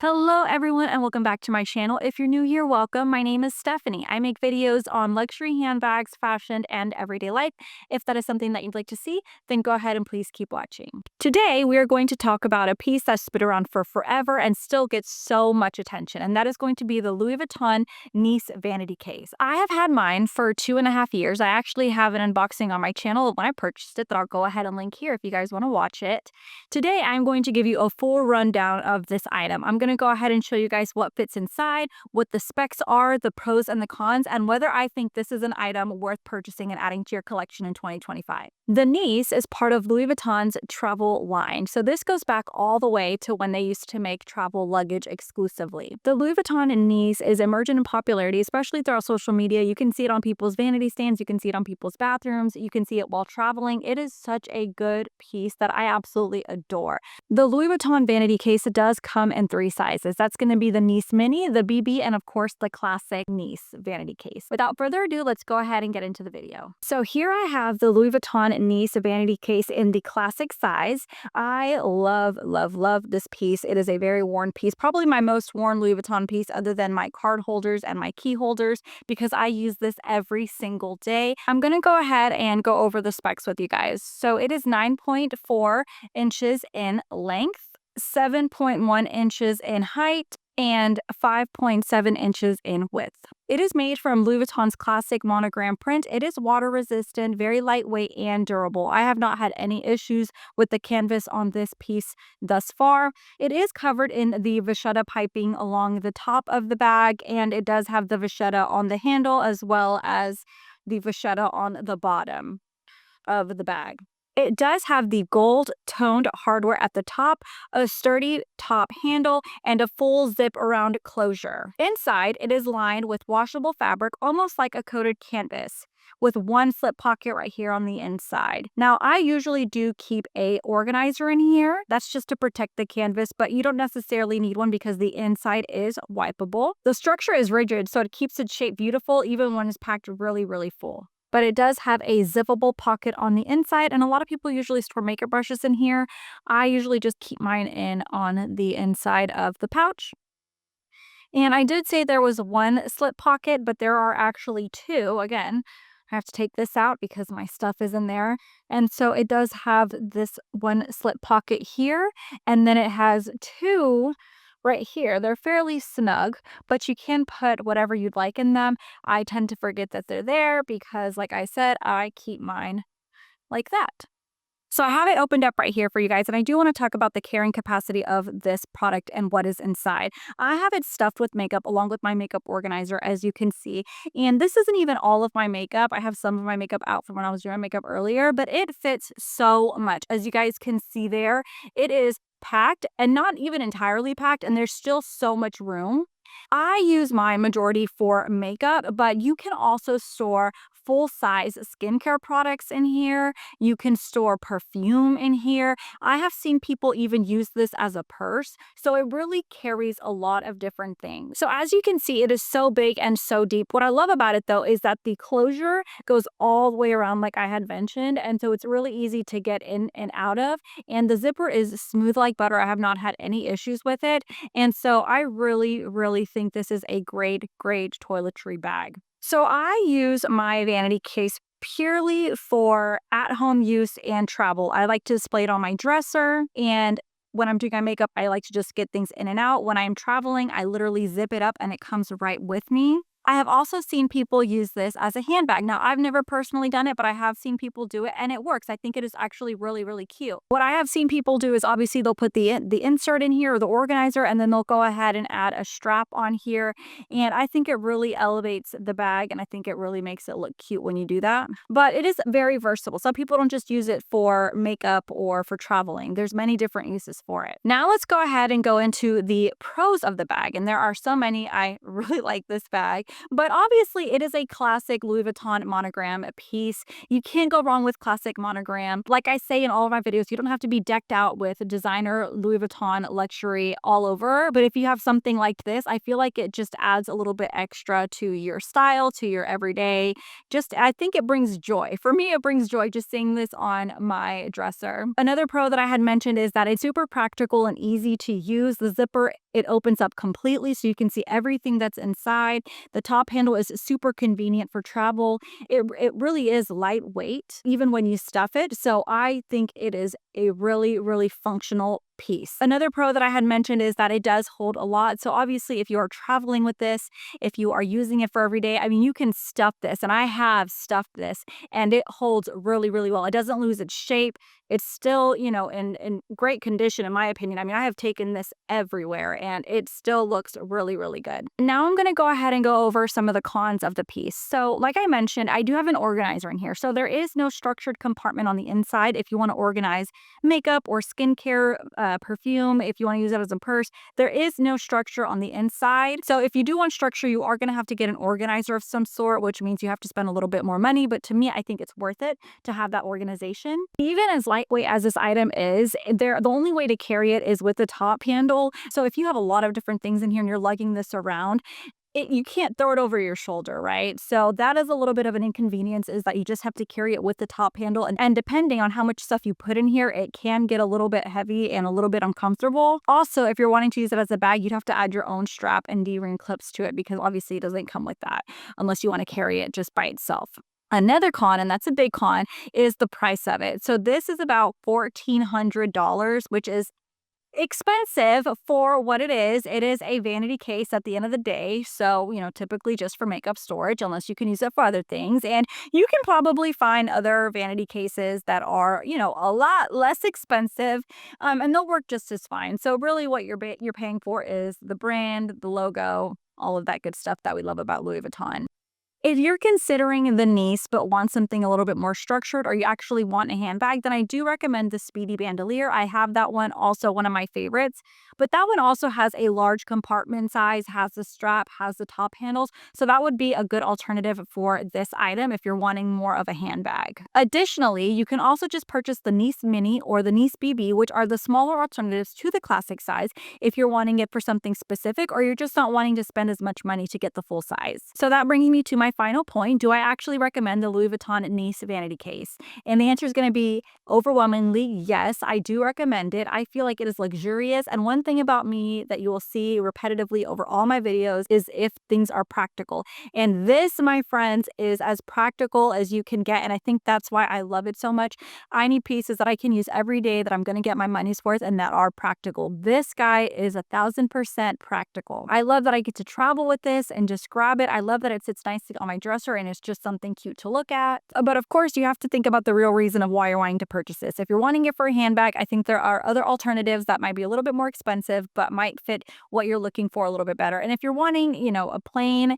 Hello everyone and welcome back to my channel. If you're new here, welcome. My name is Stephanie. I make videos on luxury handbags, fashion, and everyday life. If that is something that you'd like to see, then go ahead and please keep watching. Today, we are going to talk about a piece that's been around for forever and still gets so much attention, and that is going to be the Louis Vuitton Nice Vanity case. I have had mine for 2.5 years. I actually have an unboxing on my channel when I purchased it that I'll go ahead and link here if you guys want to watch it. Today, I'm going to give you a full rundown of this item. I'm going to go ahead and show you guys what fits inside, what the specs are, the pros and the cons, and whether I think this is an item worth purchasing and adding to your collection in 2025. The Nice is part of Louis Vuitton's travel line, so this goes back all the way to when they used to make travel luggage exclusively. The Louis Vuitton in Nice is emergent in popularity, especially throughout social media. You can see it on people's vanity stands, you can see it on people's bathrooms, you can see it while traveling. It is such a good piece that I absolutely adore. The Louis Vuitton vanity case does come in 3 sizes. That's going to be the Nice Mini, the BB, and of course the classic Nice vanity case. Without further ado, let's go ahead and get into the video. So here I have the Louis Vuitton Nice vanity case in the classic size. I love this piece. It is a very worn piece, probably my most worn Louis Vuitton piece other than my card holders and my key holders, because I use this every single day. I'm going to go ahead and go over the specs with you guys. So it is 9.4 inches in length, 7.1 inches in height, and 5.7 inches in width. It is made from Louis Vuitton's classic monogram print. It is water resistant, very lightweight, and durable. I have not had any issues with the canvas on this piece thus far. It is covered in the vachetta piping along the top of the bag, and it does have the vachetta on the handle as well as the vachetta on the bottom of the bag. It does have the gold-toned hardware at the top, a sturdy top handle, and a full zip-around closure. Inside, it is lined with washable fabric, almost like a coated canvas, with one slip pocket right here on the inside. Now, I usually do keep a organizer in here. That's just to protect the canvas, but you don't necessarily need one because the inside is wipeable. The structure is rigid, so it keeps its shape beautiful even when it's packed really full. But it does have a zippable pocket on the inside, and a lot of people usually store makeup brushes in here. I usually just keep mine in on the inside of the pouch. And I did say there was one slip pocket, but there are actually 2. Again, I have to take this out because my stuff is in there. And so it does have this one slip pocket here, and then it has 2 right here. They're fairly snug, but you can put whatever you'd like in them. I tend to forget that they're there because, like I said, I keep mine like that. So I have it opened up right here for you guys, and I do want to talk about the carrying capacity of this product and what is inside. I have it stuffed with makeup along with my makeup organizer, as you can see. And this isn't even all of my makeup. I have some of my makeup out from when I was doing makeup earlier, but it fits so much. As you guys can see there, it is packed and not even entirely packed, and there's still so much room. I use my majority for makeup, but you can also store full-size skincare products in here. You can store perfume in here. I have seen people even use this as a purse, so it really carries a lot of different things. So as you can see, it is so big and so deep. What I love about it though is that the closure goes all the way around like I had mentioned, and so it's really easy to get in and out of, and the zipper is smooth like butter. I have not had any issues with it, and so I really think this is a great toiletry bag. So I use my vanity case purely for at-home use and travel. I like to display it on my dresser, and when I'm doing my makeup, I like to just get things in and out. When I'm traveling, I literally zip it up and it comes right with me. I have also seen people use this as a handbag. Now, I've never personally done it, but I have seen people do it and it works. I think it is actually really cute. What I have seen people do is obviously they'll put the insert in here or the organizer, and then they'll go ahead and add a strap on here. And I think it really elevates the bag, and I think it really makes it look cute when you do that. But it is very versatile. Some people don't just use it for makeup or for traveling. There's many different uses for it. Now let's go ahead and go into the pros of the bag. And there are so many. I really like this bag. But obviously, it is a classic Louis Vuitton monogram piece. You can't go wrong with classic monogram. Like I say in all of my videos, you don't have to be decked out with designer Louis Vuitton luxury all over. But if you have something like this, I feel like it just adds a little bit extra to your style, to your everyday. I think it brings joy. For me, it brings joy just seeing this on my dresser. Another pro that I had mentioned is that it's super practical and easy to use. The zipper It opens up completely so you can see everything that's inside. The top handle is super convenient for travel. It really is lightweight, even when you stuff it. So I think it is a really, really functional piece. Another pro that I had mentioned is that it does hold a lot. So obviously, if you are traveling with this, if you are using it for every day, I mean, you can stuff this, and I have stuffed this, and it holds really, really well. It doesn't lose its shape. It's still, in great condition, in my opinion. I mean, I have taken this everywhere, and it still looks really, really good. Now I'm going to go ahead and go over some of the cons of the piece. So like I mentioned, I do have an organizer in here. So there is no structured compartment on the inside if you want to organize makeup or skincare, perfume, if you want to use it as a purse. There is no structure on the inside. So if you do want structure, you are going to have to get an organizer of some sort, which means you have to spend a little bit more money. But to me, I think it's worth it to have that organization. Even as lightweight as this item is, the only way to carry it is with the top handle. So if you have a lot of different things in here and you're lugging this around, you can't throw it over your shoulder, right? So that is a little bit of an inconvenience, is that you just have to carry it with the top handle. And depending on how much stuff you put in here, it can get a little bit heavy and a little bit uncomfortable. Also, if you're wanting to use it as a bag, you'd have to add your own strap and D-ring clips to it, because obviously it doesn't come with that unless you want to carry it just by itself. Another con, and that's a big con, is the price of it. So this is about $1,400, which is expensive for what it is. It is a vanity case at the end of the day. So, typically just for makeup storage, unless you can use it for other things. And you can probably find other vanity cases that are, a lot less expensive, and they'll work just as fine. So really what you're paying for is the brand, the logo, all of that good stuff that we love about Louis Vuitton. If you're considering the Nice but want something a little bit more structured, or you actually want a handbag, then I do recommend the Speedy Bandolier. I have that one, also one of my favorites. But that one also has a large compartment size, has the strap, has the top handles. So that would be a good alternative for this item if you're wanting more of a handbag. Additionally, you can also just purchase the Nice Mini or the Nice BB, which are the smaller alternatives to the classic size, if you're wanting it for something specific, or you're just not wanting to spend as much money to get the full size. So that brings me to my final point. Do I actually recommend the Louis Vuitton Nice Vanity case? And the answer is going to be overwhelmingly yes. I do recommend it. I feel like it is luxurious. And one thing about me that you will see repetitively over all my videos is if things are practical. And this, my friends, is as practical as you can get. And I think that's why I love it so much. I need pieces that I can use every day, that I'm going to get my money's worth, and that are practical. This guy is 1,000% practical. I love that I get to travel with this and just grab it. I love that it sits nicely on my dresser and it's just something cute to look at. But of course, you have to think about the real reason of why you're wanting to purchase this. If you're wanting it for a handbag, I think there are other alternatives that might be a little bit more expensive, but might fit what you're looking for a little bit better. And if you're wanting, a plain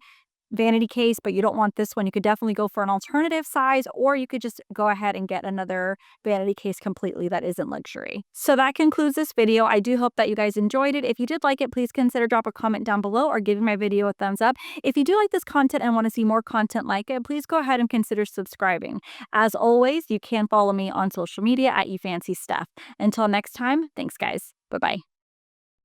vanity case, but you don't want this one, you could definitely go for an alternative size, or you could just go ahead and get another vanity case completely that isn't luxury. So that concludes this video. I do hope that you guys enjoyed it. If you did like it, please consider drop a comment down below or giving my video a thumbs up. If you do like this content and want to see more content like it, please go ahead and consider subscribing. As always, you can follow me on social media at YouFancyStuff. Until next time, thanks guys. Bye-bye.